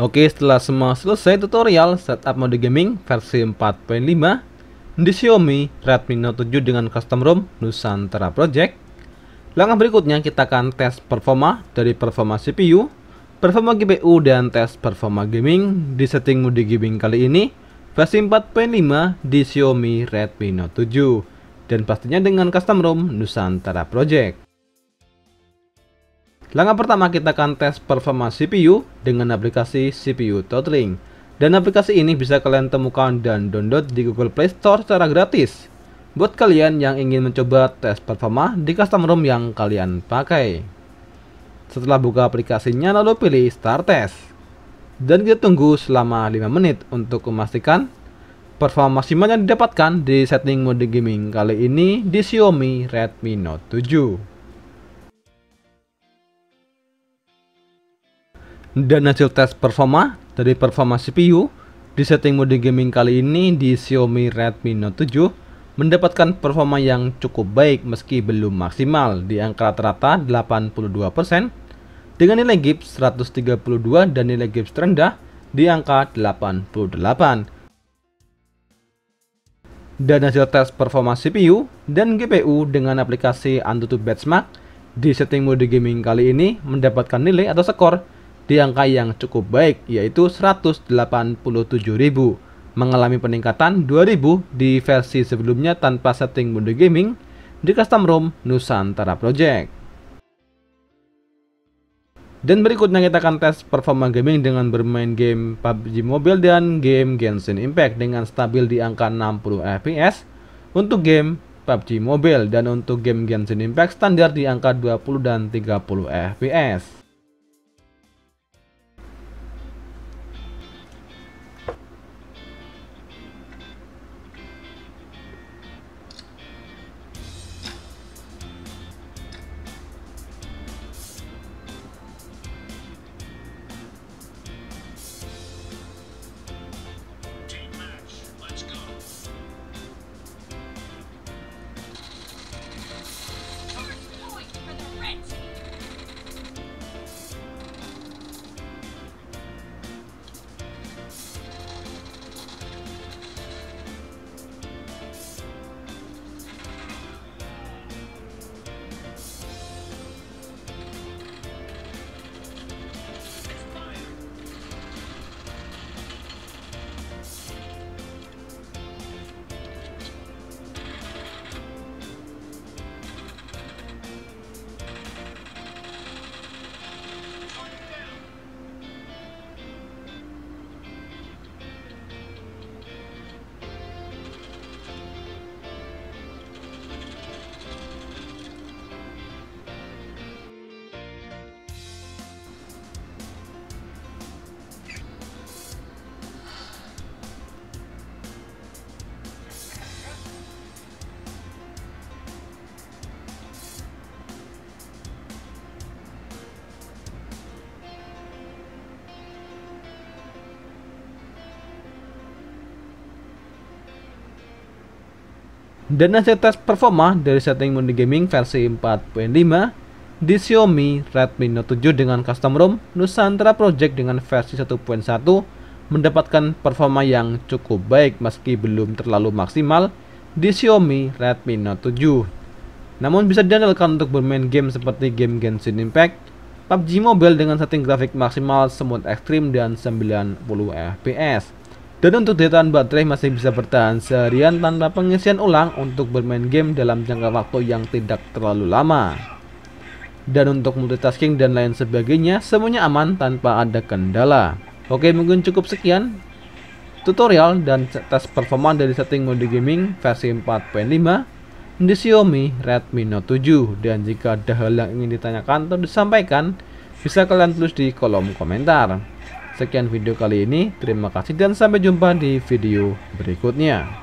Oke, setelah semua selesai tutorial setup mode gaming versi 4.5 di Xiaomi Redmi Note 7 dengan custom ROM Nusantara Project. Langkah berikutnya kita akan tes performa dari performa CPU, performa GPU, dan tes performa gaming di setting mode gaming kali ini versi 4.5 di Xiaomi Redmi Note 7 dan pastinya dengan custom ROM Nusantara Project. Langkah pertama kita akan tes performa CPU dengan aplikasi CPU Throttling, dan aplikasi ini bisa kalian temukan dan download di Google Play Store secara gratis buat kalian yang ingin mencoba tes performa di custom ROM yang kalian pakai. Setelah buka aplikasinya, lalu pilih Start Test dan kita tunggu selama 5 menit untuk memastikan performa maksimal yang didapatkan di setting mode gaming kali ini di Xiaomi Redmi Note 7. Dan hasil tes performa dari performa CPU di setting mode gaming kali ini di Xiaomi Redmi Note 7 mendapatkan performa yang cukup baik meski belum maksimal di angka rata-rata 82% dengan nilai Gibbs 132 dan nilai Gibbs terendah di angka 88. Dan hasil tes performa CPU dan GPU dengan aplikasi AnTuTu Benchmark di setting mode gaming kali ini mendapatkan nilai atau skor di angka yang cukup baik, yaitu 187.000, mengalami peningkatan 2.000 di versi sebelumnya tanpa setting mode gaming di custom ROM Nusantara Project. Dan berikutnya kita akan tes performa gaming dengan bermain game PUBG Mobile dan game Genshin Impact dengan stabil di angka 60 fps untuk game PUBG Mobile, dan untuk game Genshin Impact standar di angka 20 dan 30 fps. Dan hasil tes performa dari setting mode gaming versi 4.5 di Xiaomi Redmi Note 7 dengan custom ROM Nusantara Project dengan versi 1.1 mendapatkan performa yang cukup baik meski belum terlalu maksimal di Xiaomi Redmi Note 7. Namun bisa diandalkan untuk bermain game seperti game Genshin Impact, PUBG Mobile dengan setting grafik maksimal Smooth Extreme dan 90 fps. Dan untuk daya tahan baterai masih bisa bertahan seharian tanpa pengisian ulang untuk bermain game dalam jangka waktu yang tidak terlalu lama. Dan untuk multitasking dan lain sebagainya semuanya aman tanpa ada kendala. Oke, mungkin cukup sekian tutorial dan tes performa dari setting mode gaming versi 4.5 di Xiaomi Redmi Note 7. Dan jika ada hal yang ingin ditanyakan atau disampaikan, bisa kalian tulis di kolom komentar. Sekian video kali ini, terima kasih dan sampai jumpa di video berikutnya.